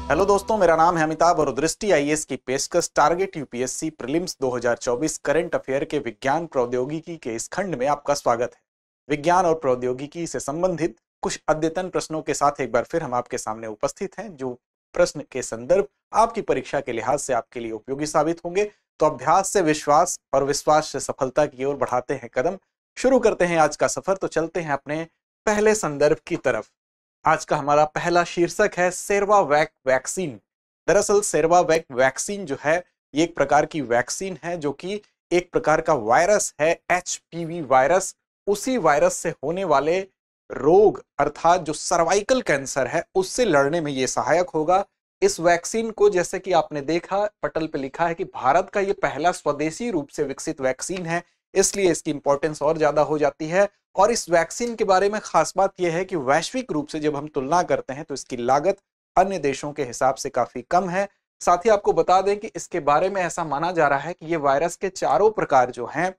Hello दोस्तों, मेरा नाम है अमिताभ और दृष्टि आईएएस की पेशकश target UPSC prelims 2024 current affair के विज्ञान प्रौद्योगिकी के इस खंड में आपका स्वागत है। विज्ञान और प्रौद्योगिकी से संबंधित कुछ अद्यतन प्रश्नों के साथ एक बार फिर हम आपके सामने उपस्थित हैं, जो प्रश्न के संदर्भ आपकी परीक्षा के लिहाज से आपके लिए उपयोगी साबित होंगे। तो अभ्यास से विश्वास और विश्वास से सफलता की ओर बढ़ाते हैं कदम। शुरू करते हैं आज का सफर। तो चलते हैं अपने पहले संदर्भ की तरफ। आज का हमारा पहला शीर्षक है सेर्वावैक वैक्सीन। दरअसल सेर्वावैक वैक्सीन जो है ये एक प्रकार की वैक्सीन है जो कि एक प्रकार का वायरस है, एचपीवी वायरस। उसी वायरस से होने वाले रोग अर्थात जो सर्वाइकल कैंसर है उससे लड़ने में ये सहायक होगा। इस वैक्सीन को, जैसे कि आपने देखा पटल पे लिखा है कि भारत का ये पहला स्वदेशी रूप से विकसित वैक्सीन है, इसलिए इसकी इंपॉर्टेंस और ज्यादा हो जाती है। और इस वैक्सीन के बारे में खास बात यह है कि वैश्विक रूप से जब हम तुलना करते हैं तो इसकी लागत अन्य देशों के हिसाब से काफी कम है। साथ ही आपको बता दें कि इसके बारे में ऐसा माना जा रहा है कि ये वायरस के चारों प्रकार जो हैं,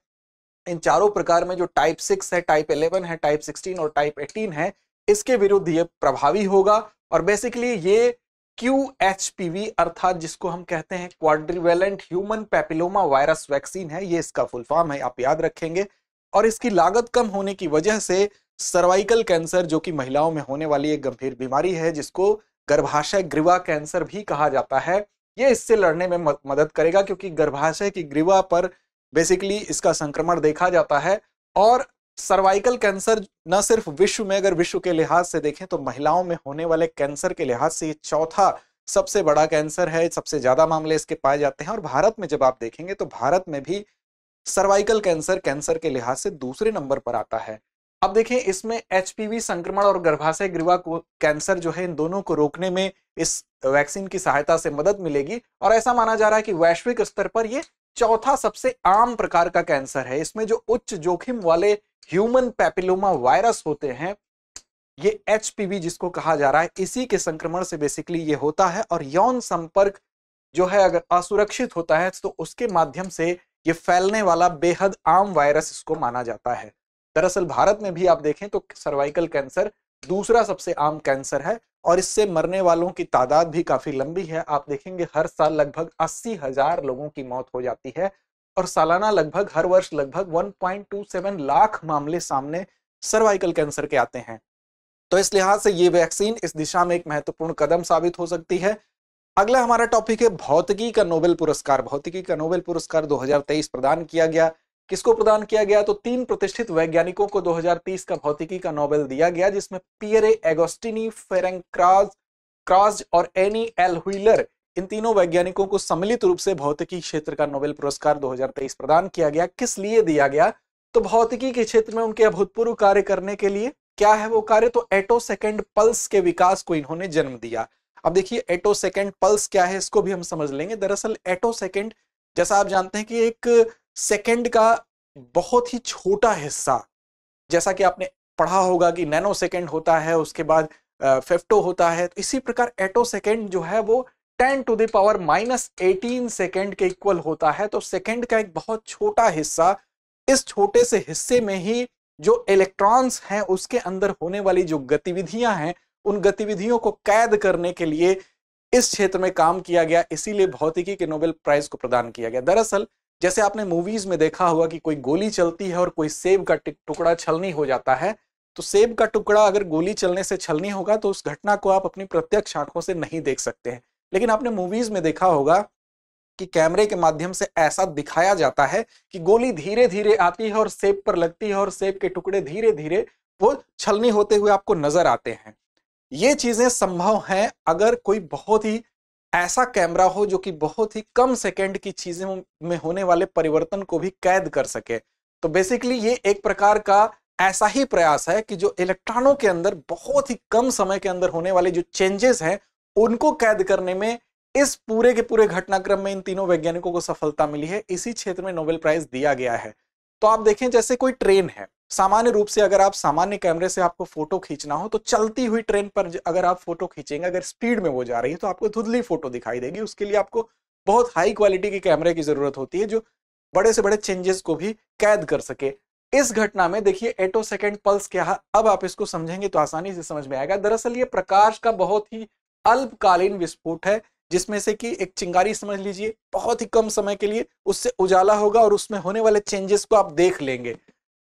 इन चारों प्रकार में जो टाइप 6 है, टाइप 11 है, टाइप 16 और टाइप 18 है, इसके विरुद्ध ये प्रभावी होगा। और बेसिकली ये QHPV अर्थात जिसको हम कहते हैं quadrivalent human papilloma virus vaccine है, ये इसका फुल फॉर्म है, आप याद रखेंगे। और इसकी लागत कम होने की वजह से सर्वाइकल कैंसर, जो कि महिलाओं में होने वाली एक गंभीर बीमारी है जिसको गर्भाशय ग्रीवा कैंसर भी कहा जाता है, ये इससे लड़ने में मदद करेगा, क्योंकि गर्भाशय की ग्रीवा पर बेसिकली इसका संक्रमण देखा जाता है। और सर्वाइकल कैंसर न सिर्फ विश्व में, अगर विश्व के लिहाज से देखें तो महिलाओं में होने वाले कैंसर के लिहाज से ये चौथा सबसे बड़ा कैंसर है, सबसे ज्यादा मामले इसके पाए जाते हैं। और भारत में जब आप देखेंगे तो भारत में भी सर्वाइकल कैंसर के लिहाज से दूसरे नंबर पर आता है। अब देखें, इसमें एचपीवी संक्रमण और गर्भाशय ग्रीवा को कैंसर जो है, इन दोनों को रोकने में इस वैक्सीन की सहायता से मदद मिलेगी। और ऐसा माना जा रहा है कि वैश्विक स्तर पर ये चौथा सबसे आम प्रकार का कैंसर है। इसमें जो उच्च जोखिम वाले ह्यूमन पैपिलोमा वायरस होते हैं, ये एचपीवी जिसको कहा जा रहा है, इसी के संक्रमण से बेसिकली ये होता है। और यौन संपर्क जो है अगर असुरक्षित होता है तो उसके माध्यम से ये फैलने वाला बेहद आम वायरस इसको माना जाता है। दरअसल भारत में भी आप देखें तो सर्वाइकल कैंसर दूसरा सबसे आम कैंसर है और इससे मरने वालों की तादाद भी काफी लंबी है। आप देखेंगे हर साल लगभग 80,000 लोगों की मौत हो जाती है और सालाना लगभग हर वर्ष लगभग 1.27 लाख मामले सामने सर्वाइकल कैंसर के आते हैं। तो इस लिहाज से ये वैक्सीन इस दिशा में एक महत्वपूर्ण कदम साबित हो सकती है। अगला हमारा टॉपिक है भौतिकी का नोबेल पुरस्कार। भौतिकी का नोबेल पुरस्कार 2023 प्रदान किया गया। किसको प्रदान किया गया? तो 3 प्रतिष्ठित वैज्ञानिकों को 2030 का भौतिकी का नोबेल दिया गया, जिसमें पियरे एगोस्टिनी, फेरेंक क्राज और एनी एल व्हीलर, इन तीनों वैज्ञानिकों को सम्मिलित रूप से भौतिकी क्षेत्र का नोबेल पुरस्कार 2023 प्रदान किया गया। किस लिए दिया गया? तो भौतिकी के क्षेत्र में उनके अभूतपूर्व कार्य करने के लिए। क्या है वो कार्य? तो एटोसेकेंड पल्स के विकास को इन्होंने जन्म दिया। अब देखिए एटोसेकेंड पल्स क्या है, इसको भी हम समझ लेंगे। दरअसल एटोसेकेंड, जैसा आप जानते हैं कि एक सेकेंड का बहुत ही छोटा हिस्सा, जैसा कि आपने पढ़ा होगा कि नैनो सेकेंड होता है, उसके बाद फेफ्टो होता है, तो इसी प्रकार एटोसेकेंड जो है वो 10⁻⁻18 सेकेंड के इक्वल होता है। तो सेकेंड का एक बहुत छोटा हिस्सा, इस छोटे से हिस्से में ही जो इलेक्ट्रॉन्स हैं उसके अंदर होने वाली जो गतिविधियां हैं, उन गतिविधियों को कैद करने के लिए इस क्षेत्र में काम किया गया, इसीलिए भौतिकी के नोबेल प्राइज को प्रदान किया गया। दरअसल जैसे आपने मूवीज में देखा हुआ कि कोई गोली चलती है और कोई सेब का टुकड़ा छलनी हो जाता है, तो सेब का टुकड़ा अगर गोली चलने से छलनी होगा तो उस घटना को आप अपनी प्रत्यक्ष आंखों से नहीं देख सकते हैं, लेकिन आपने मूवीज में देखा होगा कि कैमरे के माध्यम से ऐसा दिखाया जाता है कि गोली धीरे धीरे आती है और सेब पर लगती है और सेब के टुकड़े धीरे धीरे वो छलनी होते हुए आपको नजर आते हैं। ये चीजें संभव हैं अगर कोई बहुत ही ऐसा कैमरा हो जो कि बहुत ही कम सेकंड की चीजों में होने वाले परिवर्तन को भी कैद कर सके। तो बेसिकली ये एक प्रकार का ऐसा ही प्रयास है कि जो इलेक्ट्रॉनों के अंदर बहुत ही कम समय के अंदर होने वाले जो चेंजेस हैं उनको कैद करने में इस पूरे के पूरे घटनाक्रम में इन तीनों वैज्ञानिकों को सफलता मिली है। इसी क्षेत्र में नोबेल प्राइज दिया गया है। तो आप देखें जैसे कोई ट्रेन है, सामान्य रूप से अगर आप सामान्य कैमरे से आपको फोटो खींचना हो तो चलती हुई ट्रेन पर अगर आप फोटो खींचेंगे, अगर स्पीड में वो जा रही है तो आपको धुंधली फोटो दिखाई देगी। उसके लिए आपको बहुत हाई क्वालिटी के कैमरे की जरूरत होती है जो बड़े से बड़े चेंजेस को भी कैद कर सके। इस घटना में देखिए एटोसेकेंड पल्स क्या है, अब आप इसको समझेंगे तो आसानी से समझ में आएगा। दरअसल ये प्रकाश का बहुत ही अल्पकालीन विस्फोट है, जिसमें से कि एक चिंगारी समझ लीजिए, बहुत ही कम समय के लिए उससे उजाला होगा और उसमें होने वाले चेंजेस को आप देख लेंगे,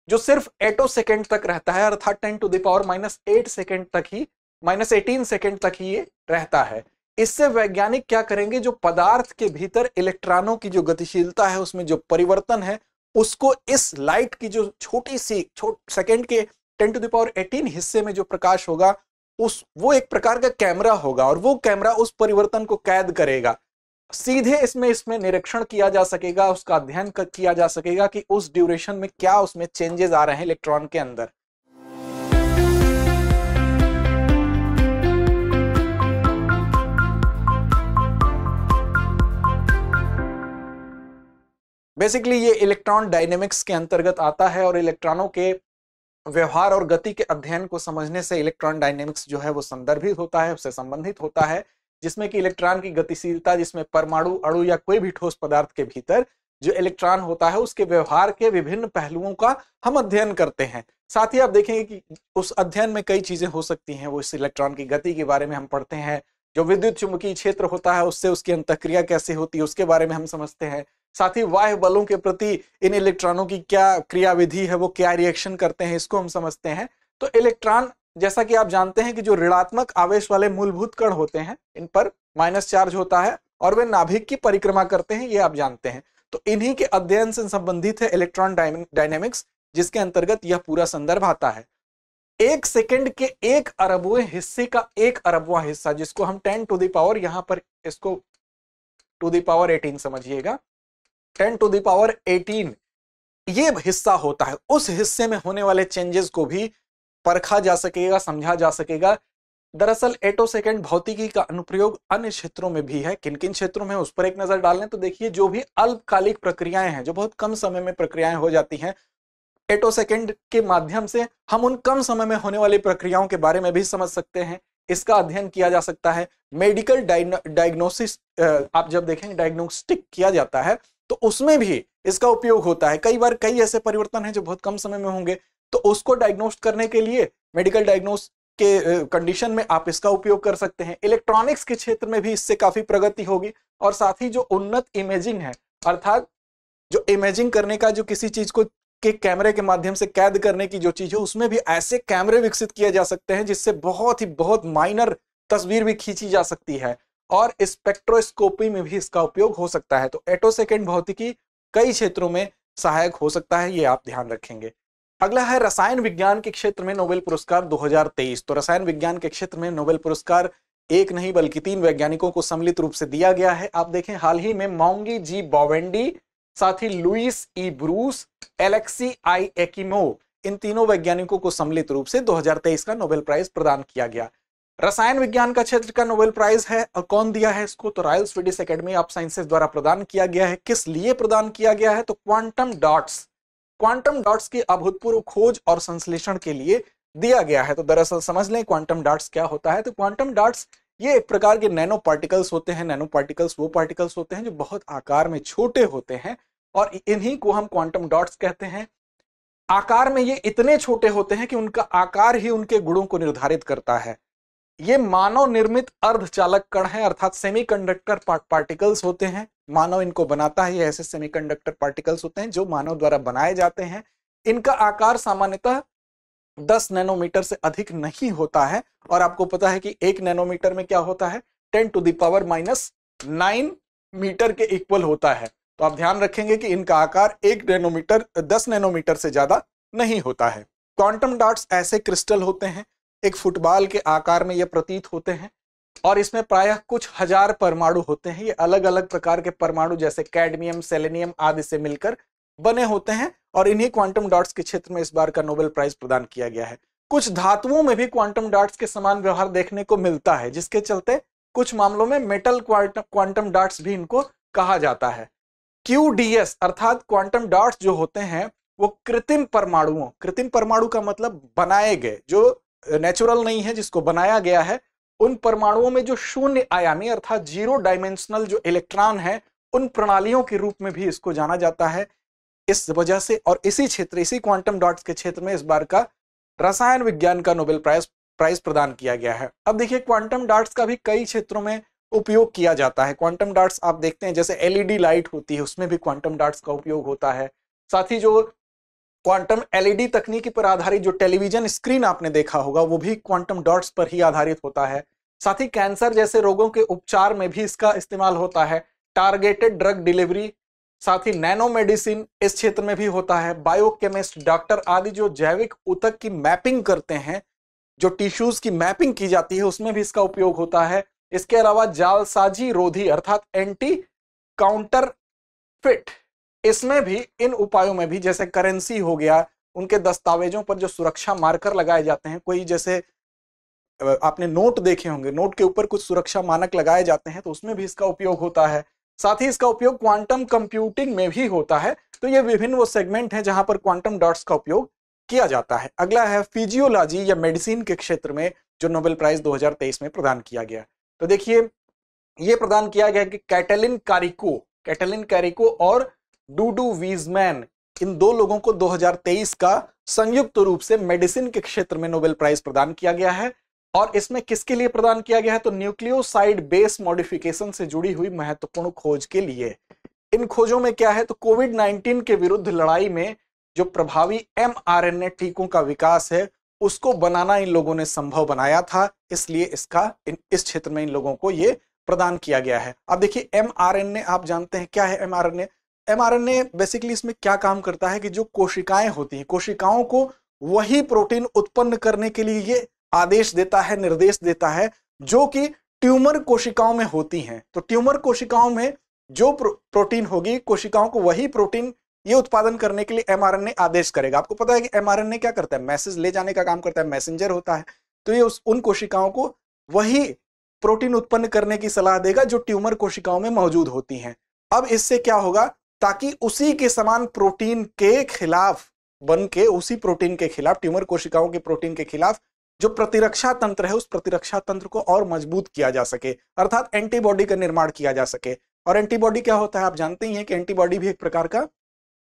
जो सिर्फ 8 सेकेंड तक रहता है, अर्थात 10⁻⁸ सेकेंड तक ही, -18 सेकेंड तक ही ये रहता है। इससे वैज्ञानिक क्या करेंगे, जो पदार्थ के भीतर इलेक्ट्रॉनों की जो गतिशीलता है, उसमें जो परिवर्तन है, उसको इस लाइट की जो छोटी सी सेकेंड के 10⁻18 हिस्से में जो प्रकाश होगा, वो एक प्रकार का कैमरा होगा और वो कैमरा उस परिवर्तन को कैद करेगा। सीधे इसमें निरीक्षण किया जा सकेगा, उसका अध्ययन किया जा सकेगा कि उस ड्यूरेशन में क्या उसमें चेंजेस आ रहे हैं इलेक्ट्रॉन के अंदर। बेसिकली ये इलेक्ट्रॉन डायनेमिक्स के अंतर्गत आता है और इलेक्ट्रॉनों के व्यवहार और गति के अध्ययन को समझने से इलेक्ट्रॉन डायनेमिक्स जो है वो संदर्भित होता है, उससे संबंधित होता है, जिसमें कि इलेक्ट्रॉन की गतिशीलता, जिसमें परमाणु, अणु या कोई भी ठोस पदार्थ के भीतर जो इलेक्ट्रॉन होता है उसके व्यवहार के विभिन्न पहलुओं का हम अध्ययन करते हैं। साथ ही आप देखेंगे कि उस अध्ययन में कई चीजें हो सकती हैं। वो इस इलेक्ट्रॉन की गति के बारे में हम पढ़ते हैं, जो विद्युत चुंबकीय क्षेत्र होता है उससे उसकी अंतःक्रिया कैसे होती है उसके बारे में हम समझते हैं। साथ ही बाह्य बलों के प्रति इन इलेक्ट्रॉनों की क्या क्रियाविधि है, वो क्या रिएक्शन करते हैं, इसको हम समझते हैं। तो इलेक्ट्रॉन, जैसा कि आप जानते हैं कि जो ऋणात्मक आवेश वाले मूलभूत कण होते हैं, इन पर माइनस चार्ज होता है और वे नाभिक की परिक्रमा करते हैं, ये आप जानते हैं। तो इन्हीं के अध्ययन से संबंधित है इलेक्ट्रॉन डायनेमिक्स, जिसके अंतर्गत यह पूरा संदर्भ आता है। 1 सेकंड के 1 अरबवें हिस्से का 1 अरबवां हिस्सा, जिसको हम 10 टू द पावर, यहां पर इसको टू द पावर 18 समझिएगा, 10 टू द पावर 18 ये हिस्सा होता है। उस हिस्से में होने वाले चेंजेस को भी परखा जा सकेगा, समझा जा सकेगा। दरअसल एटोसेकेंड भौतिकी का अनुप्रयोग अन्य क्षेत्रों में भी है। किन किन क्षेत्रों में, उस पर एक नजर डाल लें तो देखिए, जो भी अल्पकालिक प्रक्रियाएं हैं, जो बहुत कम समय में प्रक्रियाएं हो जाती हैं, एटोसेकेंड के माध्यम से हम उन कम समय में होने वाली प्रक्रियाओं के बारे में भी समझ सकते हैं। इसका अध्ययन किया जा सकता है। मेडिकल डायग्नोसिस, आप जब देखेंगे डायग्नोस्टिक किया जाता है तो उसमें भी इसका उपयोग होता है। कई बार कई ऐसे परिवर्तन हैं जो बहुत कम समय में होंगे, तो उसको डायग्नोस्ट करने के लिए मेडिकल डायग्नोस के कंडीशन में आप इसका उपयोग कर सकते हैं। इलेक्ट्रॉनिक्स के क्षेत्र में भी इससे काफी प्रगति होगी। और साथ ही जो उन्नत इमेजिंग है, अर्थात जो इमेजिंग करने का, जो किसी चीज को के कैमरे के माध्यम से कैद करने की जो चीज है, उसमें भी ऐसे कैमरे विकसित किए जा सकते हैं जिससे बहुत माइनर तस्वीर भी खींची जा सकती है। और स्पेक्ट्रोस्कोपी में भी इसका उपयोग हो सकता है। तो एटोसेकेंड भौतिकी कई क्षेत्रों में सहायक हो सकता है, ये आप ध्यान रखेंगे। अगला है रसायन विज्ञान के क्षेत्र में नोबेल पुरस्कार 2023। तो रसायन विज्ञान के क्षेत्र में नोबेल पुरस्कार एक नहीं बल्कि 3 वैज्ञानिकों को सम्मिलित रूप से दिया गया है। आप देखें, हाल ही में मॉन्गी जी बोवेंडी, साथ ही लुइस ई ब्रूस, एलेक्सी आई एकिमोव, इन तीनों वैज्ञानिकों को सम्मिलित रूप से 2023 का नोबेल प्राइज प्रदान किया गया। रसायन विज्ञान का क्षेत्र का नोबेल प्राइज है, और कौन दिया है इसको, तो royal Swedish academy of sciences द्वारा प्रदान किया गया है। किस लिए प्रदान किया गया है, तो क्वांटम डॉट्स की अभूतपूर्व खोज और संश्लेषण के लिए दिया गया है। तो दरअसल समझ लें क्वांटम डॉट्स क्या होता है। तो क्वांटम डॉट्स ये एक प्रकार के नैनो पार्टिकल्स होते हैं। नैनो पार्टिकल्स वो पार्टिकल्स होते हैं जो बहुत आकार में छोटे होते हैं और इन्हीं को हम क्वांटम डॉट्स कहते हैं। आकार में ये इतने छोटे होते हैं कि उनका आकार ही उनके गुणों को निर्धारित करता है। ये मानव निर्मित अर्धचालक कण है, अर्थात सेमीकंडक्टर पार्टिकल्स होते हैं। मानव इनको बनाता है। ये ऐसे सेमीकंडक्टर पार्टिकल्स होते हैं जो मानव द्वारा बनाए जाते हैं। इनका आकार सामान्यतः 10 नैनोमीटर से अधिक नहीं होता है। और आपको पता है कि 1 नैनोमीटर में क्या होता है, 10 टू द पावर -9 मीटर के इक्वल होता है। तो आप ध्यान रखेंगे कि इनका आकार 10 नैनोमीटर से ज्यादा नहीं होता है। क्वांटम डॉट्स ऐसे क्रिस्टल होते हैं, एक फुटबॉल के आकार में ये प्रतीत होते हैं और इसमें प्रायः कुछ हजार परमाणु होते हैं। ये अलग अलग प्रकार के परमाणु जैसे कैडमियम, सेलेनियम आदि से मिलकर बने होते हैं और इन्हीं क्वांटम डॉट्स के क्षेत्र में इस बार का नोबेल प्राइज प्रदान किया गया है। कुछ धातुओं में भी क्वांटम डॉट्स के समान व्यवहार देखने को मिलता है, जिसके चलते कुछ मामलों में मेटल क्वांटम डॉट्स भी इनको कहा जाता है। QDS अर्थात क्वांटम डॉट्स जो होते हैं वो कृत्रिम परमाणु का मतलब बनाए गए, जो नेचुरल नहीं है, जिसको बनाया गया है, उन परमाणुओं में जो शून्य आयामी अर्थात 0 डायमेंशनल जो इलेक्ट्रॉन है, उन प्रणालियों के रूप में भी इसको जाना जाता है। इस वजह से और इसी क्वांटम डॉट्स के क्षेत्र में इस बार का रसायन विज्ञान का नोबेल प्राइज प्राइज प्रदान किया गया है। अब देखिए क्वांटम डार्ट्स का भी कई क्षेत्रों में उपयोग किया जाता है। क्वांटम डार्ट्स आप देखते हैं जैसे एलईडी लाइट होती है उसमें भी क्वांटम डार्ट्स का उपयोग होता है। साथ ही जो क्वांटम एलईडी तकनीकी पर आधारित जो टेलीविजन स्क्रीन आपने देखा होगा वो भी क्वांटम डॉट्स पर ही आधारित होता है। साथ ही कैंसर जैसे रोगों के उपचार में भी इसका इस्तेमाल होता है। टारगेटेड ड्रग डिलीवरी, साथ ही नैनो मेडिसिन इस क्षेत्र में भी होता है। बायोकेमिस्ट, डॉक्टर आदि जो जैविक ऊतक की मैपिंग करते हैं, जो टिश्यूज की मैपिंग की जाती है उसमें भी इसका उपयोग होता है। इसके अलावा जालसाजी रोधी अर्थात एंटी काउंटरफिट, इसमें भी, इन उपायों में भी, जैसे करेंसी हो गया, उनके दस्तावेजों पर जो सुरक्षा मार्कर लगाए जाते हैं, कोई जैसे आपने नोट देखे होंगे, नोट के ऊपर कुछ सुरक्षा मानक लगाए जाते हैं तो उसमें भी इसका उपयोग होता है। साथ ही इसका उपयोग क्वांटम कंप्यूटिंग में भी होता है। तो ये विभिन्न वो सेगमेंट हैं जहां पर क्वांटम डॉट्स का उपयोग किया जाता है। अगला है फिजियोलॉजी या मेडिसिन के क्षेत्र में जो नोबेल प्राइज 2023 में प्रदान किया गया। तो देखिए ये प्रदान किया गया कि कैटलिन कैरिको और डूडू वीजमैन, इन दो लोगों को 2023 का संयुक्त रूप से मेडिसिन के क्षेत्र में नोबेल प्राइज प्रदान किया गया है। और इसमें किसके लिए प्रदान किया गया है? तो न्यूक्लियोसाइड बेस मॉडिफिकेशन से जुड़ी हुई महत्वपूर्ण खोज के लिए। इन खोजों में क्या है? तो कोविड-19 के विरुद्ध लड़ाई में जो प्रभावी mRNA टीकों का विकास है उसको बनाना इन लोगों ने संभव बनाया था, इसलिए इस क्षेत्र में इन लोगों को ये प्रदान किया गया है। अब देखिए mRNA आप जानते हैं क्या है mRNA? mRNA बेसिकली इसमें क्या काम करता है कि जो कोशिकाएं होती हैं, कोशिकाओं को वही प्रोटीन उत्पन्न करने के लिए ये आदेश देता है, निर्देश देता है जो कि ट्यूमर कोशिकाओं में होती हैं। तो ट्यूमर कोशिकाओं में जो प्रोटीन होगी, कोशिकाओं को वही प्रोटीन ये उत्पादन करने के लिए mRNA आदेश करेगा। आपको पता है कि mRNA क्या करता है? मैसेज ले जाने का काम करता है, मैसेंजर होता है। तो ये उन कोशिकाओं को वही प्रोटीन उत्पन्न करने की सलाह देगा जो ट्यूमर कोशिकाओं में मौजूद होती हैं। अब इससे क्या होगा? ताकि उसी के समान प्रोटीन के खिलाफ बन के, उसी प्रोटीन के खिलाफ, ट्यूमर कोशिकाओं के प्रोटीन के खिलाफ जो प्रतिरक्षा तंत्र है उस प्रतिरक्षा तंत्र को और मजबूत किया जा सके, अर्थात एंटीबॉडी का निर्माण किया जा सके। और एंटीबॉडी क्या होता है? आप जानते ही हैं कि एंटीबॉडी भी एक प्रकार का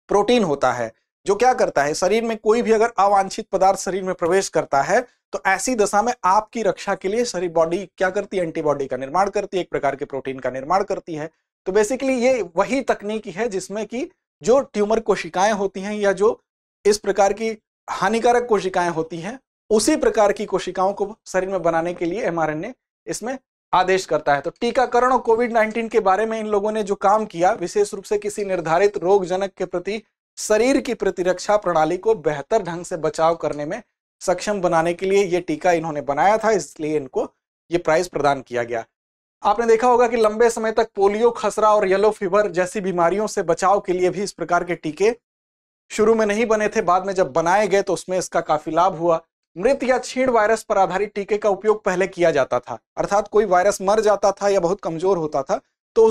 प्रोटीन होता है जो क्या करता है, शरीर में कोई भी अगर अवांछित पदार्थ शरीर में प्रवेश करता है तो ऐसी दशा में आपकी रक्षा के लिए शरीर बॉडी क्या करती है? एंटीबॉडी का निर्माण करती है, एक प्रकार के प्रोटीन का निर्माण करती है। तो बेसिकली ये वही तकनीक है जिसमें कि जो ट्यूमर कोशिकाएं होती हैं या जो इस प्रकार की हानिकारक कोशिकाएं होती हैं, उसी प्रकार की कोशिकाओं को शरीर में बनाने के लिए mRNA इसमें आदेश करता है। तो टीकाकरण और कोविड-19 के बारे में इन लोगों ने जो काम किया, विशेष रूप से किसी निर्धारित रोगजनक के प्रति शरीर की प्रतिरक्षा प्रणाली को बेहतर ढंग से बचाव करने में सक्षम बनाने के लिए ये टीका इन्होंने बनाया था, इसलिए इनको ये प्राइज प्रदान किया गया। आपने देखा होगा कि लंबे समय तक पोलियो, खसरा और येलो फीवर जैसी बीमारियों से बचाव के लिए भी इस प्रकार के टीके शुरू में नहीं बने थे, बाद में जब बनाए गए तो उसमें इसका काफी लाभ हुआ। मृत या क्षीण वायरस पर आधारित टीके का उपयोग पहले किया जाता था, अर्थात कोई वायरस मर जाता था या बहुत कमजोर होता था तो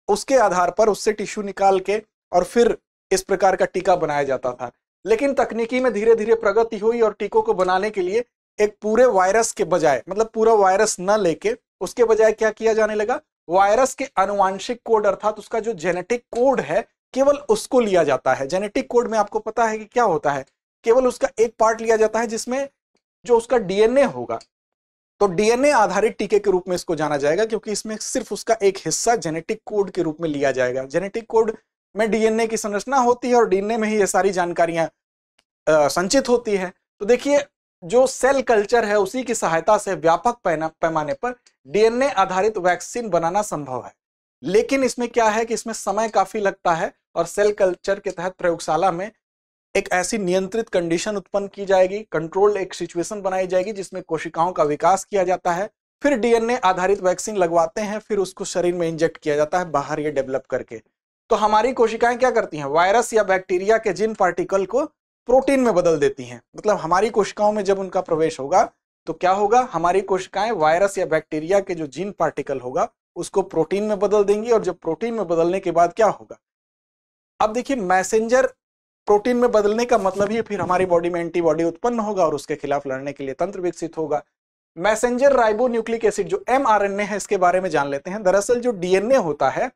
उसके आधार पर उससे टिश्यू निकाल के और फिर इस प्रकार का टीका बनाया जाता था। लेकिन तकनीकी में धीरे धीरे प्रगति हुई और टीकों को बनाने के लिए एक पूरे वायरस के बजाय, मतलब पूरा वायरस न लेके उसके बजाय क्या किया जाने लगा? वायरस के आनुवांशिक कोड अर्थात उसका जो जेनेटिक कोड है केवल उसको लिया जाता है। जेनेटिक कोड में आपको पता है कि क्या होता है? केवल उसका एक पार्ट लिया जाता है जिसमें जो उसका डीएनए होगा। तो डीएनए आधारित टीके के रूप में इसको जाना जाएगा क्योंकि इसमें सिर्फ उसका एक हिस्सा जेनेटिक कोड के रूप में लिया जाएगा। जेनेटिक कोड में डीएनए की संरचना होती है और डीएनए में ही ये सारी जानकारियां संचित होती है। तो देखिए जो सेल कल्चर है उसी की सहायता से व्यापक पैमाने पर डीएनए आधारित वैक्सीन बनाना संभव है। लेकिन इसमें क्या है कि इसमें समय काफी लगता है और सेल कल्चर के तहत प्रयोगशाला में एक ऐसी नियंत्रित कंडीशन उत्पन्न की जाएगी, कंट्रोल्ड एक सिचुएशन बनाई जाएगी जिसमें कोशिकाओं का विकास किया जाता है, फिर डीएनए आधारित वैक्सीन लगवाते हैं, फिर उसको शरीर में इंजेक्ट किया जाता है बाहर ये डेवलप करके। तो हमारी कोशिकाएं क्या करती हैं? वायरस या बैक्टीरिया के जिन पार्टिकल को प्रोटीन में बदल देती हैं। मतलब हमारी कोशिकाओं में जब उनका प्रवेश होगा तो क्या होगा? हमारी कोशिकाएं वायरस या बैक्टीरिया के जो जीन पार्टिकल होगा उसको प्रोटीन में बदल देंगी और जब प्रोटीन में बदलने के बाद क्या होगा? अब देखिए मैसेंजर प्रोटीन में बदलने का मतलब ही फिर हमारी बॉडी में एंटीबॉडी उत्पन्न होगा और उसके खिलाफ लड़ने के लिए तंत्र विकसित होगा। मैसेंजर राइबोन्यूक्लिक एसिड जो mRNA है इसके बारे में जान लेते हैं। दरअसल जो डीएनए होता है,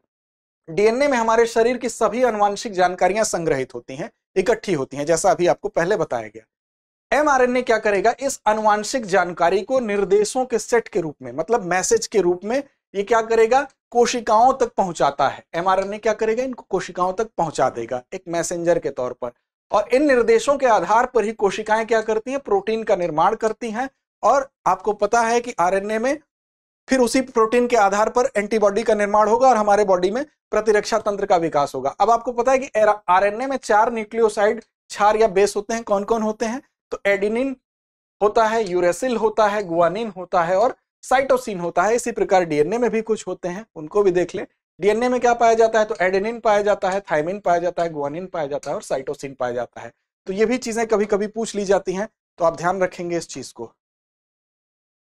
डीएनए में हमारे शरीर की सभी आनुवांशिक जानकारियां संग्रहित होती हैं, इकट्ठी होती हैं, जैसा अभी आपको पहले बताया गया। एमआरएनए क्या करेगा, इस आनुवांशिक जानकारी को निर्देशों के सेट के रूप में, मतलब मैसेज के रूप में ये क्या करेगा, कोशिकाओं तक पहुंचाता है। एमआरएनए क्या करेगा, इनको कोशिकाओं तक पहुंचा देगा एक मैसेंजर के तौर पर, और इन निर्देशों के आधार पर ही कोशिकाएं क्या करती हैं, प्रोटीन का निर्माण करती हैं। और आपको पता है कि आरएनए में फिर उसी प्रोटीन के आधार पर एंटीबॉडी का निर्माण होगा और हमारे बॉडी में प्रतिरक्षा तंत्र का विकास होगा। अब आपको पता है कि आरएनए में 4 न्यूक्लियोसाइड क्षार या बेस होते हैं। कौन कौन होते हैं, तो एडिनिन होता है, यूरेसिल होता है, गुआनिन होता है और साइटोसिन होता है। इसी प्रकार डीएनए में भी कुछ होते हैं, उनको भी देख लें। डीएनए में क्या पाया जाता है, तो एडेनिन पाया जाता है, थायमिन पाया जाता है, गुआनिन पाया जाता है और साइटोसिन पाया जाता है। तो ये भी चीजें कभी कभी पूछ ली जाती हैं, तो आप ध्यान रखेंगे इस चीज को।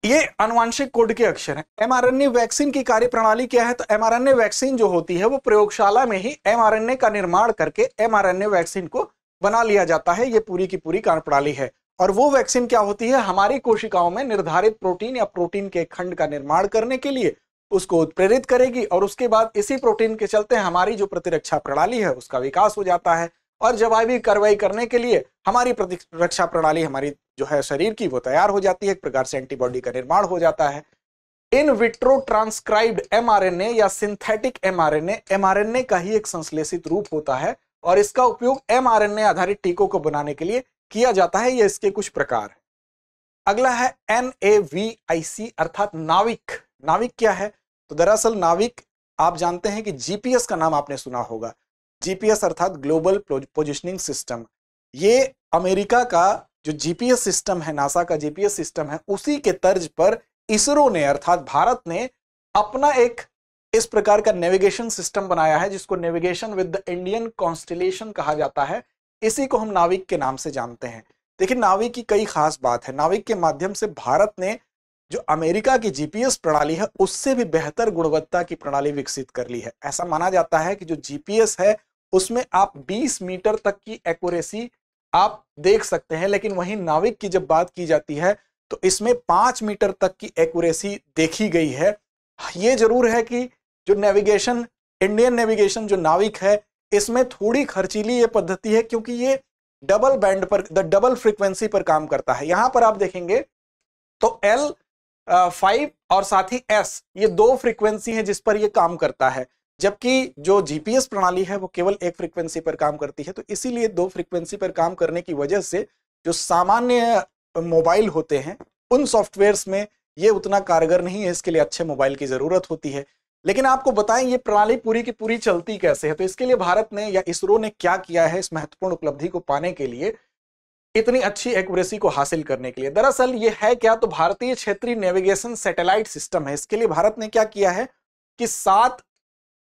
ये आनुवांशिक कोड के अक्षर हैं। एमआरएनए वैक्सीन की कार्यप्रणाली क्या है, तो एमआरएनए वैक्सीन जो होती है वो प्रयोगशाला में ही एमआरएनए का निर्माण करके एमआरएनए वैक्सीन को बना लिया जाता है। ये पूरी की पूरी कार्यप्रणाली है। और वो वैक्सीन क्या होती है, हमारी कोशिकाओं में निर्धारित प्रोटीन या प्रोटीन के खंड का निर्माण करने के लिए उसको उत्प्रेरित करेगी, और उसके बाद इसी प्रोटीन के चलते हमारी जो प्रतिरक्षा प्रणाली है उसका विकास हो जाता है, और जवाबी कार्रवाई करने के लिए हमारी प्रतिरक्षा प्रणाली, हमारी जो है शरीर की, वो तैयार हो जाती है। एक प्रकार से एंटीबॉडी का निर्माण हो जाता है। इन विट्रो ट्रांसक्राइब्ड एमआरएनए या सिंथेटिक एमआरएनए एमआरएनए का ही एक संश्लेषित रूप होता है, और इसका उपयोग एमआरएनए आधारित टीकों को बनाने के लिए किया जाता है। ये इसके कुछ प्रकार है। अगला है NAVIC अर्थात नाविक। नाविक क्या है, तो दरअसल नाविक आप जानते हैं कि जीपीएस का नाम आपने सुना होगा। जीपीएस अर्थात ग्लोबल पोजिशनिंग सिस्टम। ये अमेरिका का जो जीपीएस सिस्टम है, नासा का जीपीएस सिस्टम है, उसी के तर्ज पर इसरो ने अर्थात भारत ने अपना एक इस प्रकार का नेविगेशन सिस्टम बनाया है, जिसको navigation with the Indian constellation कहा जाता है। इसी को हम नाविक के नाम से जानते हैं। देखिए, नाविक की कई खास बात है। नाविक के माध्यम से भारत ने जो अमेरिका की जीपीएस प्रणाली है उससे भी बेहतर गुणवत्ता की प्रणाली विकसित कर ली है। ऐसा माना जाता है कि जो जीपीएस है उसमें आप 20 मीटर तक की एक्यूरेसी आप देख सकते हैं, लेकिन वहीं नाविक की जब बात की जाती है तो इसमें 5 मीटर तक की एक्यूरेसी देखी गई है। ये जरूर है कि जो नेविगेशन, इंडियन नेविगेशन जो नाविक है, इसमें थोड़ी खर्चीली ये पद्धति है, क्योंकि ये डबल बैंड पर, डबल फ्रीक्वेंसी पर काम करता है। यहां पर आप देखेंगे तो L5 और साथ ही S, ये 2 फ्रीक्वेंसी है जिस पर ये काम करता है, जबकि जो जीपीएस प्रणाली है वो केवल एक फ्रीक्वेंसी पर काम करती है। तो इसीलिए 2 फ्रीक्वेंसी पर काम करने की वजह से जो सामान्य मोबाइल होते हैं उन सॉफ्टवेयर्स में ये उतना कारगर नहीं है। इसके लिए अच्छे मोबाइल की जरूरत होती है। लेकिन आपको बताएं ये प्रणाली पूरी की पूरी चलती कैसे है। तो इसके लिए भारत ने या इसरो ने क्या किया है इस महत्वपूर्ण उपलब्धि को पाने के लिए, इतनी अच्छी एक्यूरेसी को हासिल करने के लिए। दरअसल ये है क्या, तो भारतीय क्षेत्रीय नेविगेशन सैटेलाइट सिस्टम है। इसके लिए भारत ने क्या किया है कि 7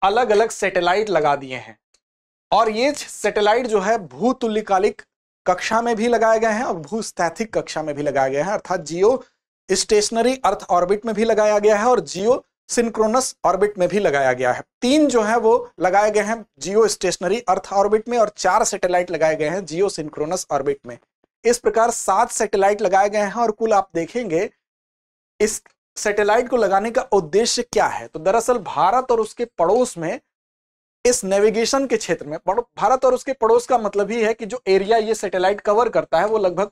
अलग अलग सैटेलाइट लगा दिए हैं, और ये सैटेलाइट जो है भूतुल्यकालिक कक्षा में भी लगाए गए हैं और भूस्थैथिक कक्षा में भी लगाए गए हैं, अर्थात जियो स्टेशनरी अर्थ ऑर्बिट में भी लगाया गया है और जियो सिंक्रोनस ऑर्बिट में भी लगाया गया है। 3 जो है वो लगाए गए हैं जियो स्टेशनरी अर्थ ऑर्बिट में, और 4 सैटेलाइट लगाए गए हैं जियो सिंक्रोनस ऑर्बिट में। इस प्रकार 7 सैटेलाइट लगाए गए हैं, और कुल आप देखेंगे इस सैटेलाइट को लगाने का उद्देश्य क्या है, तो दरअसल भारत और उसके पड़ोस में इस नेविगेशन के क्षेत्र में, भारत और उसके पड़ोस का मतलब ही है कि जो एरिया ये सैटेलाइट कवर करता है वो लगभग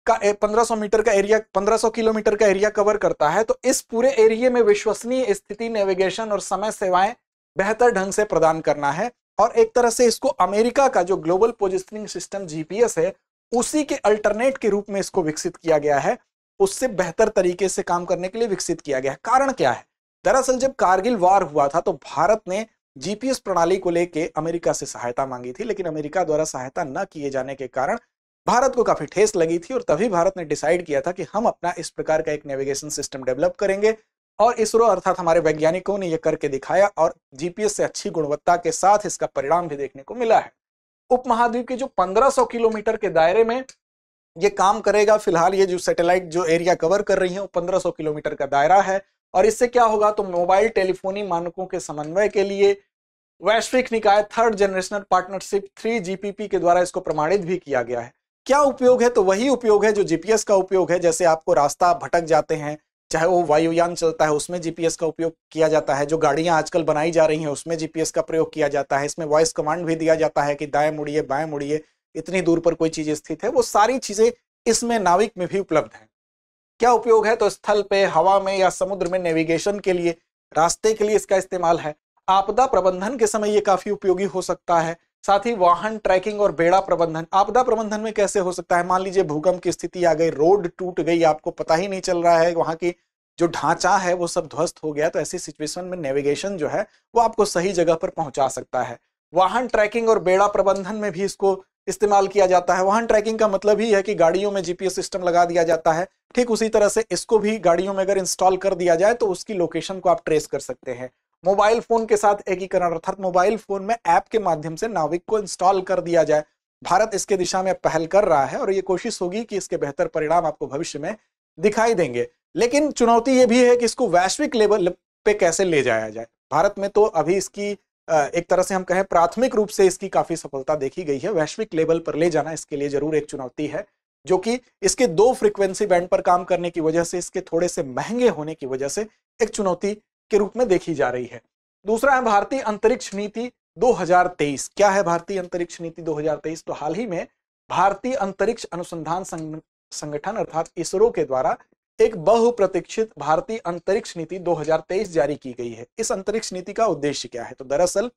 1500 मीटर का एरिया, 1500 किलोमीटर का एरिया कवर करता है। तो इस पूरे एरिया में विश्वसनीय स्थिति, नेविगेशन और समय सेवाएं बेहतर ढंग से प्रदान करना है, और एक तरह से इसको अमेरिका का जो ग्लोबल पोजिशनिंग सिस्टम जीपीएस है उसी के अल्टरनेट के रूप में इसको विकसित किया गया है, उससे बेहतर तरीके से काम करने के लिए विकसित किया गया है। कारण क्या है, दरअसल जब कारगिल वार हुआ था तो भारत ने जीपीएस प्रणाली को लेकर अमेरिका से सहायता मांगी थी, लेकिन अमेरिका द्वारा सहायता न किए जाने के कारण भारत को काफी ठेस लगी थी, और तभी भारत ने डिसाइड किया था कि हम अपना इस प्रकार का एक नेविगेशन सिस्टम डेवलप करेंगे, और इसरो अर्थात हमारे वैज्ञानिकों ने यह करके दिखाया, और जीपीएस से अच्छी गुणवत्ता के साथ इसका परिणाम भी देखने को मिला है। उपमहाद्वीप के जो 1500 किलोमीटर के दायरे में ये काम करेगा। फिलहाल ये जो सैटेलाइट जो एरिया कवर कर रही है वो 1500 किलोमीटर का दायरा है, और इससे क्या होगा, तो मोबाइल टेलीफोनी मानकों के समन्वय के लिए वैश्विक निकाय 3rd जनरेशनल पार्टनरशिप 3GPP के द्वारा इसको प्रमाणित भी किया गया है। क्या उपयोग है, तो वही उपयोग है जो जीपीएस का उपयोग है। जैसे आपको रास्ता भटक जाते हैं, चाहे वो वायुयान चलता है उसमें जीपीएस का उपयोग किया जाता है, जो गाड़ियां आजकल बनाई जा रही हैं उसमें जीपीएस का प्रयोग किया जाता है। इसमें वॉइस कमांड भी दिया जाता है कि दाएं मुड़िए, बाएं मुड़िए, इतनी दूर पर कोई चीज स्थित है, वो सारी चीजें इसमें नाविक में भी उपलब्ध है। क्या उपयोग है? तो स्थल पे, हवा में या समुद्र में नेविगेशन के लिए, रास्ते के लिए इसका इस्तेमाल है। आपदा प्रबंधन के समय ये काफी उपयोगी हो सकता है। साथ ही वाहन ट्रैकिंग और बेड़ा प्रबंधन। आपदा प्रबंधन में कैसे हो सकता है? मान लीजिए भूकंप की स्थिति आ गई, रोड टूट गई, आपको पता ही नहीं चल रहा है, वहां की जो ढांचा है वो सब ध्वस्त हो गया, तो ऐसी सिचुएशन में नेविगेशन जो है वो आपको सही जगह पर पहुंचा सकता है। वाहन ट्रैकिंग और बेड़ा प्रबंधन में भी इसको इस्तेमाल किया जाता है। वाहन ट्रैकिंग का मतलब ही है कि गाड़ियों में जीपीएस सिस्टम लगा दिया जाता है, ठीक उसी तरह से इसको भी गाड़ियों में अगर इंस्टॉल कर दिया जाए तो उसकी लोकेशन को आप ट्रेस कर सकते हैं। मोबाइल फोन के साथ एकीकरण, अर्थात मोबाइल फोन में ऐप के माध्यम से नाविक को इंस्टॉल कर दिया जाए। भारत इसके दिशा में पहल कर रहा है और ये कोशिश होगी कि इसके बेहतर परिणाम आपको भविष्य में दिखाई देंगे। लेकिन चुनौती ये भी है कि इसको वैश्विक लेवल पे कैसे ले जाया जाए। भारत में तो अभी इसकी एक तरह से हम कहें प्राथमिक रूप से इसकी काफी सफलता देखी गई है। वैश्विक लेवल पर ले जाना इसके लिए जरूर एक चुनौती है, जो कि इसके 2 फ्रीक्वेंसी बैंड पर काम करने की वजह से, इसके थोड़े से महंगे होने की वजह से एक चुनौती के रूप में देखी जा रही है। दूसरा है भारतीय अंतरिक्ष नीति 2023। क्या है भारतीय अंतरिक्ष नीति 2023? तो हाल ही में भारतीय अंतरिक्ष अनुसंधान संगठन अर्थात इसरो के द्वारा एक बहुप्रतीक्षित भारतीय अंतरिक्ष नीति 2023 जारी की गई है। इस अंतरिक्ष नीति का उद्देश्य क्या है? तो दरअसल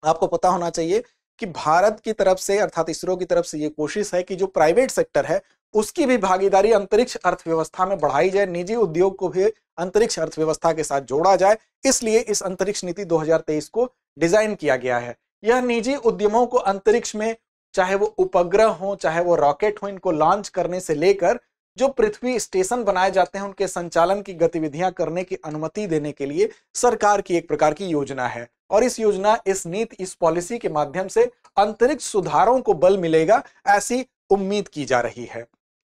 आपको पता होना चाहिए कि भारत की तरफ से अर्थात इसरो की तरफ से ये कोशिश है कि जो प्राइवेट सेक्टर है उसकी भी भागीदारी अंतरिक्ष अर्थव्यवस्था में बढ़ाई जाए, निजी उद्योग को भी अंतरिक्ष अर्थव्यवस्था के साथ जोड़ा जाए। इसलिए इस अंतरिक्ष नीति 2023 को डिजाइन किया गया है। यह निजी उद्यमों को अंतरिक्ष में, चाहे वो उपग्रह हो, चाहे वो रॉकेट हो, इनको लॉन्च करने से लेकर जो पृथ्वी स्टेशन बनाए जाते हैं उनके संचालन की गतिविधियां करने की अनुमति देने के लिए सरकार की एक प्रकार की योजना है। और इस योजना, इस नीति, इस पॉलिसी के माध्यम से अंतरिक्ष सुधारों को बल मिलेगा, ऐसी उम्मीद की जा रही है।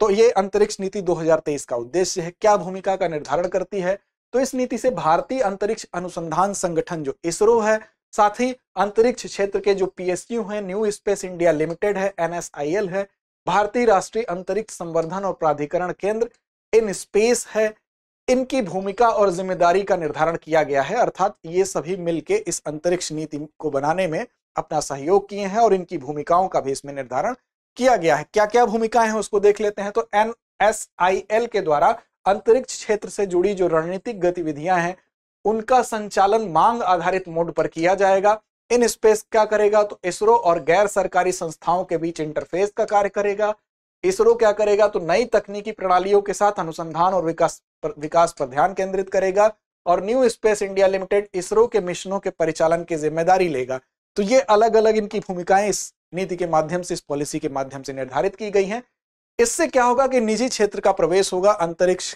तो ये अंतरिक्ष नीति 2023 का उद्देश्य है। क्या भूमिका का निर्धारण करती है? तो इस नीति से भारतीय अंतरिक्ष अनुसंधान संगठन जो इसरो है, साथ ही अंतरिक्ष क्षेत्र के जो पीएसयू हैं, न्यू स्पेस इंडिया लिमिटेड है, NSIL है, भारतीय राष्ट्रीय अंतरिक्ष संवर्धन और प्राधिकरण केंद्र इन स्पेस है, इनकी भूमिका और जिम्मेदारी का निर्धारण किया गया है। अर्थात ये सभी मिलके इस अंतरिक्ष नीति को बनाने में अपना सहयोग किए हैं और इनकी भूमिकाओं का भी इसमें निर्धारण किया गया है। क्या क्या भूमिकाएं हैं उसको देख लेते हैं। तो NSIL के द्वारा अंतरिक्ष क्षेत्र से जुड़ी जो रणनीतिक गतिविधियां हैं उनका संचालन मांग आधारित मोड पर किया जाएगा। इन स्पेस क्या करेगा? तो इसरो और गैर सरकारी संस्थाओं के बीच इंटरफेस का कार्य करेगा। इसरो क्या करेगा? तो नई तकनीकी प्रणालियों के साथ अनुसंधान और विकास पर ध्यान केंद्रित करेगा। और new space India limited ISRO के मिशनों के परिचालन की जिम्मेदारी लेगा। तो ये अलग अलग इनकी भूमिकाएं इस नीति के माध्यम से, इस पॉलिसी के माध्यम से निर्धारित की गई हैं। इससे क्या होगा कि निजी क्षेत्र का प्रवेश होगा अंतरिक्ष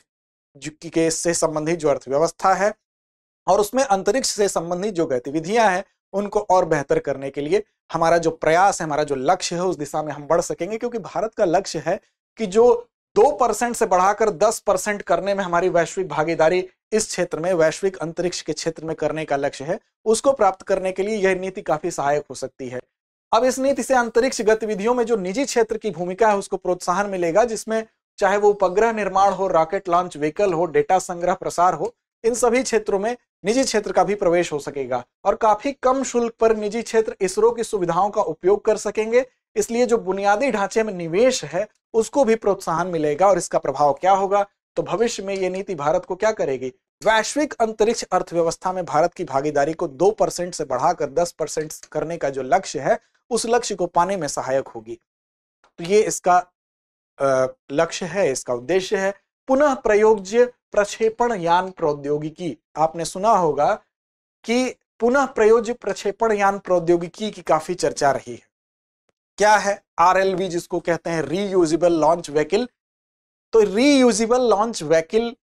के से संबंधित जो अर्थव्यवस्था है और उसमें अंतरिक्ष से संबंधित जो गतिविधियां हैं उनको और बेहतर करने के लिए हमारा जो प्रयास है, हमारा जो लक्ष्य है, उस दिशा में हम बढ़ सकेंगे। क्योंकि भारत का लक्ष्य है कि जो 2% से बढ़ाकर 10% करने में हमारी वैश्विक भागीदारी इस क्षेत्र में, वैश्विक अंतरिक्ष के क्षेत्र में करने का लक्ष्य है, उसको प्राप्त करने के लिए यह नीति काफी सहायक हो सकती है। अब इस नीति से अंतरिक्ष गतिविधियों में जो निजी क्षेत्र की भूमिका है उसको प्रोत्साहन मिलेगा, जिसमें चाहे वो उपग्रह निर्माण हो, रॉकेट लॉन्च व्हीकल हो, डेटा संग्रह प्रसार हो, इन सभी क्षेत्रों में निजी क्षेत्र का भी प्रवेश हो सकेगा। और काफी कम शुल्क पर निजी क्षेत्र इसरो की सुविधाओं का उपयोग कर सकेंगे। इसलिए जो बुनियादी ढांचे में निवेश है उसको भी प्रोत्साहन मिलेगा। और इसका प्रभाव क्या होगा? तो भविष्य में ये नीति भारत को क्या करेगी? वैश्विक अंतरिक्ष अर्थव्यवस्था में भारत की भागीदारी को 2% से बढ़ाकर 10% करने का जो लक्ष्य है उस लक्ष्य को पाने में सहायक होगी। तो ये इसका लक्ष्य है, इसका उद्देश्य है। पुनः प्रयोज्य प्रक्षेपण यान प्रौद्योगिकी। आपने सुना होगा कि पुनः प्रयोज्य प्रक्षेपण यान प्रौद्योगिकी की काफी चर्चा रही है। क्या है RLV, जिसको कहते हैं रीयूजेबल लॉन्च व्हीकल? तो रीयूजेबल लॉन्च व्हीकल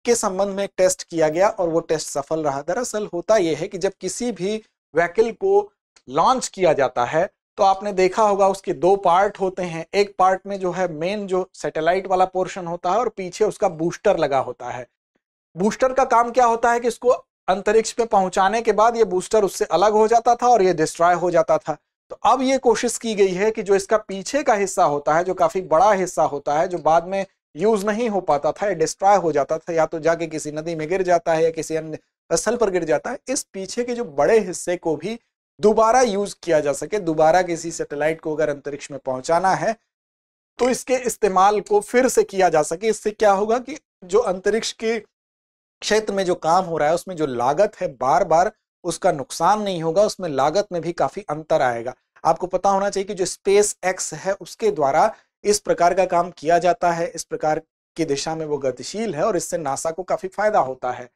के संबंध में एक टेस्ट किया गया और वो टेस्ट सफल रहा। दरअसल होता यह है कि जब किसी भी व्हीकल को लॉन्च किया जाता है तो आपने देखा होगा उसके 2 पार्ट होते हैं। एक पार्ट में जो है मेन जो सैटेलाइट वाला पोर्शन होता है और पीछे उसका बूस्टर लगा होता है। बूस्टर का काम क्या होता है कि इसको अंतरिक्ष पे पहुंचाने के बाद ये बूस्टर उससे अलग हो जाता था और ये डिस्ट्रॉय हो जाता था। तो अब ये कोशिश की गई है कि जो इसका पीछे का हिस्सा होता है, जो काफी बड़ा हिस्सा होता है, जो बाद में यूज नहीं हो पाता था, ये डिस्ट्रॉय हो जाता था, या तो जाके किसी नदी में गिर जाता है या किसी अन्य स्थल पर गिर जाता है, इस पीछे के जो बड़े हिस्से को भी दोबारा यूज किया जा सके। दोबारा किसी सैटेलाइट को अगर अंतरिक्ष में पहुंचाना है तो इसके इस्तेमाल को फिर से किया जा सके। इससे क्या होगा कि जो अंतरिक्ष के क्षेत्र में जो काम हो रहा है उसमें जो लागत है बार बार उसका नुकसान नहीं होगा, उसमें लागत में भी काफी अंतर आएगा। आपको पता होना चाहिए कि जो स्पेस एक्स है उसके द्वारा इस प्रकार का काम किया जाता है, इस प्रकार की दिशा में वो गतिशील है और इससे नासा को काफी फायदा होता है।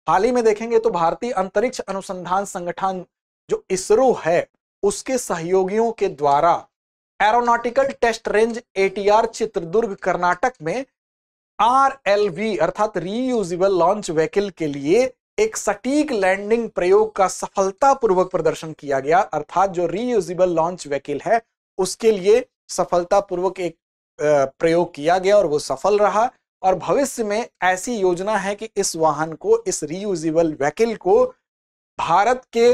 हाल ही में देखेंगे तो भारतीय अंतरिक्ष अनुसंधान संगठन जो इसरो है उसके सहयोगियों के द्वारा aeronautical test range ATR Chitradurga Karnataka में RLV अर्थात रीयूजेबल लॉन्च व्हीकल के लिए एक सटीक लैंडिंग प्रयोग का सफलतापूर्वक प्रदर्शन किया गया। अर्थात जो रीयूजेबल लॉन्च व्हीकल है उसके लिए सफलतापूर्वक एक प्रयोग किया गया और वो सफल रहा। और भविष्य में ऐसी योजना है कि इस वाहन को, इस रीयूजेबल व्हीकल को भारत के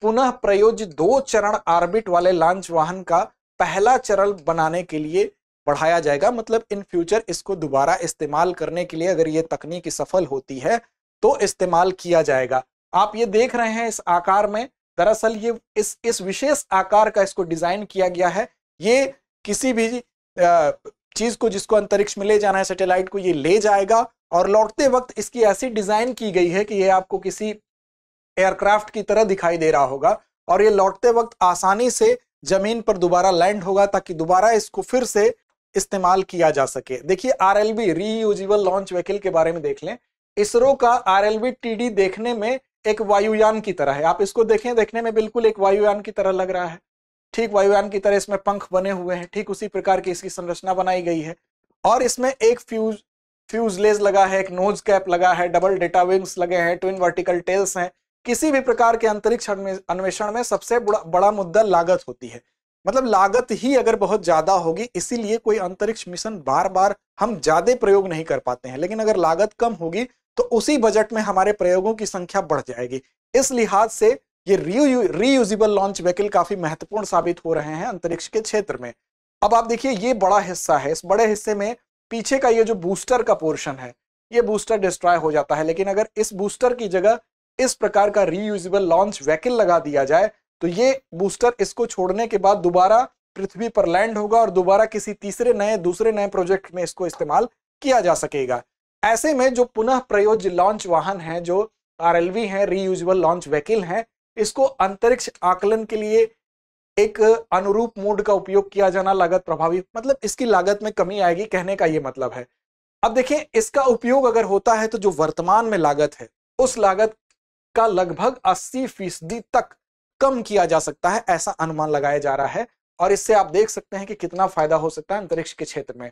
पुनः प्रयोज्य 2 चरण ऑर्बिट वाले लॉन्च वाहन का पहला चरण बनाने के लिए बढ़ाया जाएगा। मतलब इन फ्यूचर इसको दोबारा इस्तेमाल करने के लिए अगर ये तकनीक सफल होती है तो इस्तेमाल किया जाएगा। आप ये देख रहे हैं इस आकार में, दरअसल ये इस विशेष आकार का इसको डिजाइन किया गया है। ये किसी भी चीज को जिसको अंतरिक्ष में ले जाना है, सैटेलाइट को, ये ले जाएगा और लौटते वक्त इसकी ऐसी डिजाइन की गई है कि ये आपको किसी एयरक्राफ्ट की तरह दिखाई दे रहा होगा और ये लौटते वक्त आसानी से जमीन पर दोबारा लैंड होगा ताकि दोबारा इसको फिर से इस्तेमाल किया जा सके। देखिए RLV रीयूजेबल लॉन्च व्हीकल के बारे में देख लें। इसरो का RLV TD देखने में एक वायुयान की तरह है। आप इसको देखें, देखने में बिल्कुल एक वायुयान की तरह लग रहा है। ठीक वायुयान की तरह इसमें पंख बने हुए हैं, ठीक उसी प्रकार की इसकी संरचना बनाई गई है और इसमें एक फ्यूजलेज लगा है, एक नोज कैप लगा है, डबल डेटा विंग्स लगे हैं, ट्विन वर्टिकल टेल्स हैं। किसी भी प्रकार के अंतरिक्ष अन्वेषण में सबसे बड़ा मुद्दा लागत होती है। मतलब लागत ही अगर बहुत ज्यादा होगी, इसीलिए कोई अंतरिक्ष मिशन बार बार हम ज्यादा प्रयोग नहीं कर पाते हैं। लेकिन अगर लागत कम होगी तो उसी बजट में हमारे प्रयोगों की संख्या बढ़ जाएगी। इस लिहाज से ये रीयूजेबल लॉन्च व्हीकल काफी महत्वपूर्ण साबित हो रहे हैं अंतरिक्ष के क्षेत्र में। अब आप देखिए ये बड़ा हिस्सा है, इस बड़े हिस्से में पीछे का ये जो बूस्टर का पोर्शन है, ये बूस्टर डिस्ट्रॉय हो जाता है। लेकिन अगर इस बूस्टर की जगह इस प्रकार का रीयूजेबल लॉन्च व्हीकल लगा दिया जाए तो ये बूस्टर इसको छोड़ने के बाद दोबारा पृथ्वी पर लैंड होगा और दोबारा किसी दूसरे नए प्रोजेक्ट में इसको इस्तेमाल किया जा सकेगा। ऐसे में जो पुनः प्रयोज्य लॉन्च वाहन है, जो RLV है, रीयूजेबल लॉन्च व्हीकल है, इसको अंतरिक्ष आकलन के लिए एक अनुरूप मोड का उपयोग किया जाना लागत प्रभावी, मतलब इसकी लागत में कमी आएगी, कहने का ये मतलब है। अब देखें इसका उपयोग अगर होता है तो जो वर्तमान में लागत है उस लागत का लगभग 80% तक कम किया जा सकता है, ऐसा अनुमान लगाया जा रहा है। और इससे आप देख सकते हैं कि कितना फायदा हो सकता है अंतरिक्ष के क्षेत्र में।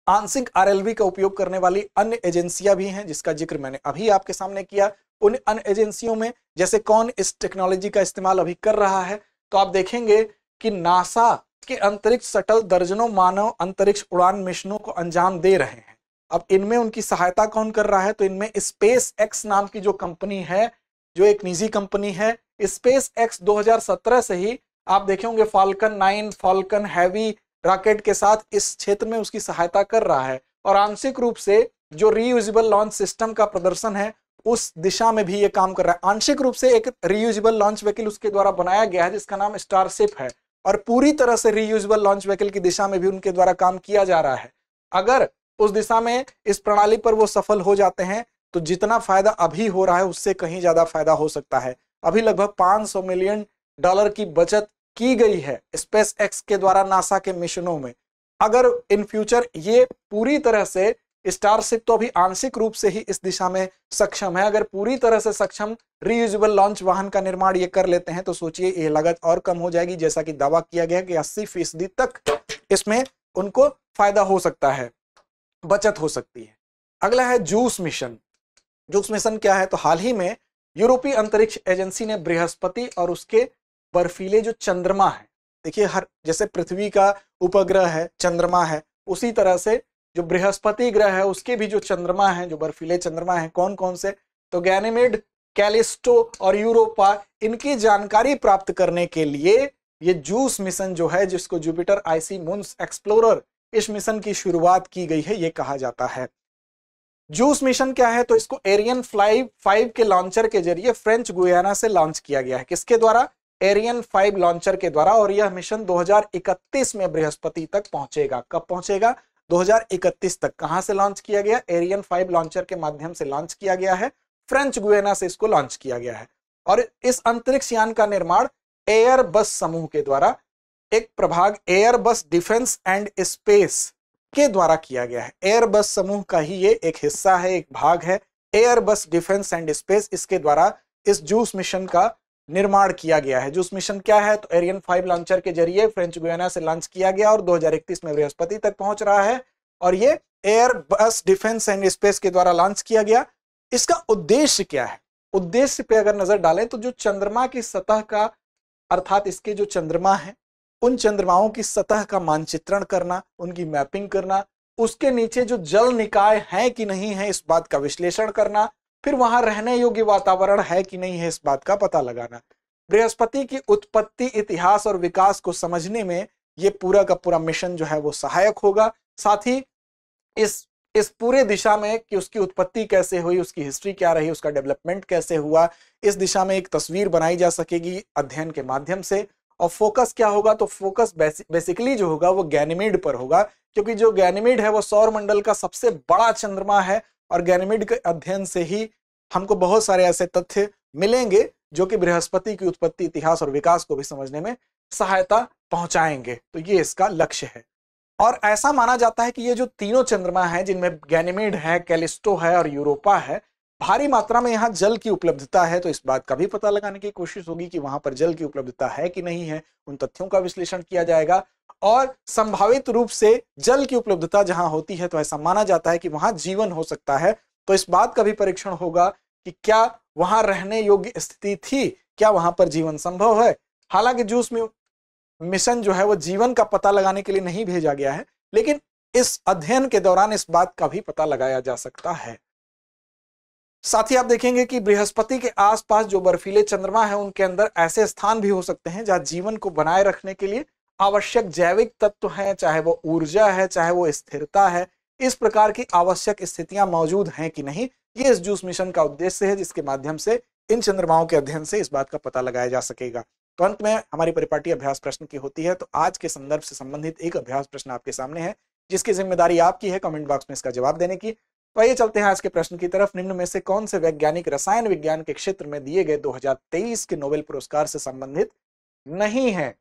आंशिक RLV का उपयोग करने वाली अन्य एजेंसियां भी हैं जिसका जिक्र मैंने अभी आपके सामने किया। उन अन्य एजेंसियों में जैसे कौन इस टेक्नोलॉजी का इस्तेमाल अभी कर रहा है, तो आप देखेंगे कि नासा के अंतरिक्ष शटल दर्जनों मानव अंतरिक्ष उड़ान मिशनों को अंजाम दे रहे हैं। अब इनमें उनकी सहायता कौन कर रहा है, तो इनमें स्पेस एक्स नाम की जो कंपनी है, जो एक निजी कंपनी है, स्पेस एक्स 2017 से ही आप देखेंगे फाल्कन 9, फाल्कन हैवी रॉकेट के साथ इस क्षेत्र में उसकी सहायता कर रहा है। और आंशिक रूप से जो रीयूजेबल लॉन्च सिस्टम का प्रदर्शन है उस दिशा में भी ये काम कर रहा है। आंशिक रूप से एक रीयूजेबल लॉन्च व्हीकल उसके द्वारा बनाया गया है जिसका नाम स्टारशिप है और पूरी तरह से रीयूजेबल लॉन्च व्हीकल की दिशा में भी उनके द्वारा काम किया जा रहा है। अगर उस दिशा में इस प्रणाली पर वो सफल हो जाते हैं तो जितना फायदा अभी हो रहा है उससे कहीं ज्यादा फायदा हो सकता है। अभी लगभग $500 मिलियन की बचत की गई है स्पेस एक्स के द्वारा नासा के मिशनों में। अगर इन फ्यूचर ये पूरी तरह से, स्टारशिप तो अभी आंशिक रूप से ही इस दिशा में सक्षम है, अगर पूरी तरह से सक्षम रीयूजेबल लॉन्च वाहन का निर्माण ये कर लेते हैं तो सोचिए ये लागत और कम हो जाएगी। जैसा कि दावा किया गया कि 80% तक इसमें उनको फायदा हो सकता है, बचत हो सकती है। अगला है जूस मिशन। जूस मिशन क्या है, तो हाल ही में यूरोपीय अंतरिक्ष एजेंसी ने बृहस्पति और उसके बर्फीले जो चंद्रमा है, देखिए हर जैसे पृथ्वी का उपग्रह है चंद्रमा है, उसी तरह से जो बृहस्पति ग्रह है उसके भी जो चंद्रमा है, जो बर्फीले चंद्रमा है, कौन कौन से, तो गैनीमेड, कैलिस्टो और यूरोपा, इनकी जानकारी प्राप्त करने के लिए ये जूस मिशन जो है, जिसको जुपिटर आईसी मून्स एक्सप्लोरर, इस मिशन की शुरुआत की गई है, ये कहा जाता है। जूस मिशन क्या है, तो इसको एरियन 5 के लॉन्चर के जरिए फ्रेंच गुयाना से लॉन्च किया गया है। किसके द्वारा, एरियन 5 लॉन्चर के द्वारा, और यह मिशन 2031 में बृहस्पति तक पहुंचेगा। कब पहुंचेगा? 2031 तक। कहां से लॉन्च किया गया? एरियन 5 लॉन्चर के माध्यम से लॉन्च किया गया है। फ्रेंच गुयाना से इसको लॉन्च किया गया है। और इस अंतरिक्ष यान का निर्माण एयरबस समूह के द्वारा, एक प्रभाग एयरबस डिफेंस एंड स्पेस के द्वारा किया गया है। एयरबस समूह का ही ये एक हिस्सा है, एक भाग है, एयरबस डिफेंस एंड स्पेस। इसके द्वारा इस जूस मिशन का निर्माण किया गया है। जूस मिशन क्या है? तो एरियन 5 लॉन्चर के जरिए फ्रेंच गुयाना से लॉन्च किया गया और 2031 में बृहस्पति तक पहुंच रहा है। और ये एयरबस डिफेंस एंड स्पेस के द्वारा लॉन्च किया गया। इसका उद्देश्य क्या है? उद्देश्य पे अगर नजर डालें तो जो चंद्रमा की सतह का, अर्थात इसके जो चंद्रमा है, उन चंद्रमाओं की सतह का मानचित्रण करना, उनकी मैपिंग करना, उसके नीचे जो जल निकाय है कि नहीं है इस बात का विश्लेषण करना, फिर वहां रहने योग्य वातावरण है कि नहीं है इस बात का पता लगाना। बृहस्पति की उत्पत्ति, इतिहास और विकास को समझने में ये पूरा का पूरा मिशन जो है वो सहायक होगा। साथ ही इस पूरे दिशा में कि उसकी उत्पत्ति कैसे हुई, उसकी हिस्ट्री क्या रही, उसका डेवलपमेंट कैसे हुआ, इस दिशा में एक तस्वीर बनाई जा सकेगी अध्ययन के माध्यम से। और फोकस क्या होगा? तो फोकस बेसिकली जो होगा वो गैनीमेड पर होगा, क्योंकि जो गैनीमेड है वो सौर मंडल का सबसे बड़ा चंद्रमा है। और गैनीमेड के अध्ययन से ही हमको बहुत सारे ऐसे तथ्य मिलेंगे जो कि बृहस्पति की उत्पत्ति, इतिहास और विकास को भी समझने में सहायता पहुंचाएंगे। तो ये इसका लक्ष्य है। और ऐसा माना जाता है कि ये जो तीनों चंद्रमा हैं, जिनमें गैनीमेड है, कैलिस्टो है और यूरोपा है, भारी मात्रा में यहाँ जल की उपलब्धता है। तो इस बात का भी पता लगाने की कोशिश होगी कि वहां पर जल की उपलब्धता है कि नहीं है। उन तथ्यों का विश्लेषण किया जाएगा। और संभावित रूप से जल की उपलब्धता जहां होती है तो ऐसा माना जाता है कि वहां जीवन हो सकता है। तो इस बात का भी परीक्षण होगा कि क्या वहां रहने योग्य स्थिति थी, क्या वहां पर जीवन संभव है। हालांकि जूस मिशन जो है वो जीवन का पता लगाने के लिए नहीं भेजा गया है, लेकिन इस अध्ययन के दौरान इस बात का भी पता लगाया जा सकता है। साथ ही आप देखेंगे कि बृहस्पति के आसपास जो बर्फीले चंद्रमा है उनके अंदर ऐसे स्थान भी हो सकते हैं जहां जीवन को बनाए रखने के लिए आवश्यक जैविक तत्व हैं, चाहे वो ऊर्जा है, चाहे वो स्थिरता है। इस प्रकार की आवश्यक स्थितियां मौजूद हैं कि नहीं, ये इस जूस मिशन का उद्देश्य है, जिसके माध्यम से इन चंद्रमाओं के अध्ययन से इस बात का पता लगाया जा सकेगा। तो अंत में हमारी परिपाटी अभ्यास प्रश्न की होती है। तो आज के संदर्भ से संबंधित एक अभ्यास प्रश्न आपके सामने है, जिसकी जिम्मेदारी आपकी है कमेंट बॉक्स में इसका जवाब देने की। तो आइए चलते हैं आज के प्रश्न की तरफ। निम्न में से कौन से वैज्ञानिक रसायन विज्ञान के क्षेत्र में दिए गए 2023 के नोबेल पुरस्कार से संबंधित नहीं है?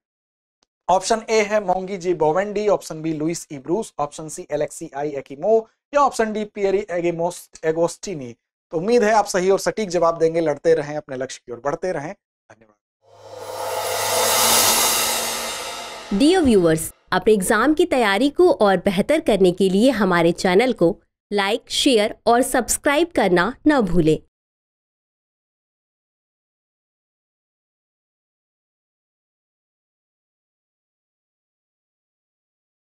ऑप्शन ए है मोंगी जी बोवेंडी, ऑप्शन बी लुइस ई ब्रूस, ऑप्शन सी एलेक्सी आई एकिमो या ऑप्शन डी पियरी एगोस्टिनी। तो उम्मीद है आप सही और सटीक जवाब देंगे। लड़ते रहें, अपने लक्ष्य की ओर बढ़ते रहें। धन्यवाद। डियर व्यूअर्स, अपने एग्जाम की तैयारी को और बेहतर करने के लिए हमारे चैनल को लाइक, शेयर और सब्सक्राइब करना न भूलें।